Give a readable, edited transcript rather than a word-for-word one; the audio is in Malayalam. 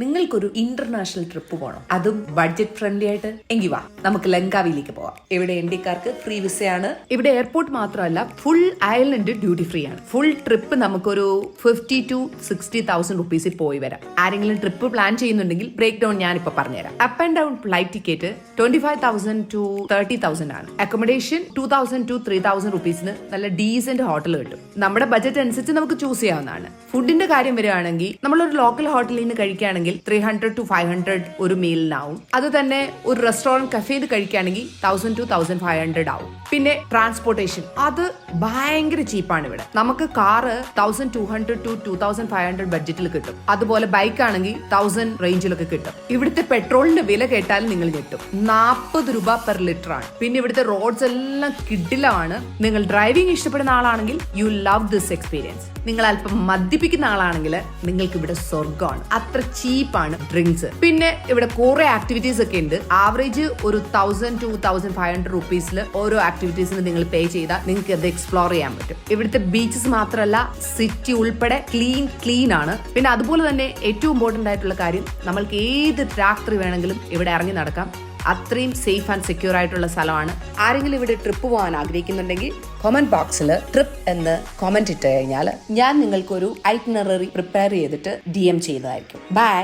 നിങ്ങൾക്കൊരു ഇന്റർനാഷണൽ ട്രിപ്പ് പോകണം, അതും ബഡ്ജറ്റ് ഫ്രണ്ട്ലി ആയിട്ട്, എങ്കിൽ വാ നമുക്ക് ലങ്കാവിയിലേക്ക് പോവാം. ഇവിടെ ഇന്ത്യക്കാർക്ക് ഫ്രീ വിസയാണ്. ഇവിടെ എയർപോർട്ട് മാത്രമല്ല, ഫുൾ ഐലൻഡ് ഡ്യൂട്ടി ഫ്രീ ആണ്. ഫുൾ ട്രിപ്പ് നമുക്കൊരു 50,000 to 60,000 റുപ്പീസിൽ പോയി വരാം. ആരെങ്കിലും ട്രിപ്പ് പ്ലാൻ ചെയ്യുന്നുണ്ടെങ്കിൽ ബ്രേക്ക് ഡൗൺ ഞാനിപ്പോ പറഞ്ഞുതരാം. Up and down flight ticket 25,000 to 30,000 ആണ്. അക്കോമഡേഷൻ 2,000 to 3,000 റുപ്പീസിന് നല്ല ഡീസന്റ് ഹോട്ടൽ കിട്ടും. നമ്മുടെ ബജറ്റ് അനുസരിച്ച് നമുക്ക് ചൂസ് ചെയ്യാവുന്നതാണ്. ഫുഡിന്റെ കാര്യം വരികയാണെങ്കിൽ നമ്മളൊരു ലോക്കൽ ഹോട്ടലിൽ നിന്ന് കഴിക്കുകയാണെങ്കിൽ 300 to 500 ഒരു മീലിനാവും. അത് തന്നെ ഒരു റെസ്റ്റോറന്റ് കഫേയിൽ കഴിക്കുകയാണെങ്കിൽ 1,000 to 1,500 ആവും. പിന്നെ ട്രാൻസ്പോർട്ടേഷൻ അത് ഭയങ്കര ചീപ്പാണ് ഇവിടെ. നമുക്ക് കാറ് 1,200 to 2,500 ബഡ്ജറ്റിൽ കിട്ടും. അതുപോലെ ബൈക്ക് ആണെങ്കിൽ 1,000 റേഞ്ചിലൊക്കെ കിട്ടും. ഇവിടുത്തെ പെട്രോളിന്റെ വില കേട്ടാൽ നിങ്ങൾ ഞെട്ടും. 40 രൂപ പെർ ലിറ്റർ ആണ്. പിന്നെ ഇവിടുത്തെ റോഡ്സ് എല്ലാം കിടിലമാണ്. നിങ്ങൾ ഡ്രൈവിംഗ് ഇഷ്ടപ്പെടുന്ന ആളാണെങ്കിൽ യു ലവ് ദിസ് എക്സ്പീരിയൻസ്. നിങ്ങൾ അല്പം മദ്യപിക്കുന്ന ആളാണെങ്കിൽ നിങ്ങൾക്ക് ഇവിടെ സ്വർഗമാണ്. അത്ര ചീപ്പാണ് ഡ്രിങ്ക്സ്. പിന്നെ ഇവിടെ കുറെ ആക്ടിവിറ്റീസ് ഒക്കെ ഉണ്ട്. ആവറേജ് ഒരു 1,000 to 1,500 റുപ്പീസിൽ ഓരോ ആക്ടിവിറ്റീസിന് നിങ്ങൾ പേ ചെയ്താൽ നിങ്ങൾക്ക് അത് എക്സ്പ്ലോർ ചെയ്യാൻ പറ്റും. ഇവിടുത്തെ ബീച്ചസ് മാത്രമല്ല, സിറ്റി ഉൾപ്പെടെ ക്ലീൻ ആണ്. പിന്നെ അതുപോലെ തന്നെ ഏറ്റവും ഇമ്പോർട്ടന്റ് ആയിട്ടുള്ള കാര്യം, നമ്മൾക്ക് ഏത് രാത്രി വേണമെങ്കിലും ഇവിടെ ഇറങ്ങി നടക്കാം. അത്രയും സേഫ് ആൻഡ് സെക്യൂർ ആയിട്ടുള്ള സ്ഥലമാണ്. ആരെങ്കിലും ഇവിടെ ട്രിപ്പ് പോകാൻ ആഗ്രഹിക്കുന്നുണ്ടെങ്കിൽ കമന്റ് ബോക്സിൽ ട്രിപ്പ് എന്ന് കമന്റ് ഇട്ട് കഴിഞ്ഞാൽ ഞാൻ നിങ്ങൾക്കൊരു ഐറ്റിനററി പ്രിപ്പയർ ചെയ്തിട്ട് DM ചെയ്യുന്നതായിരിക്കും. ബൈ.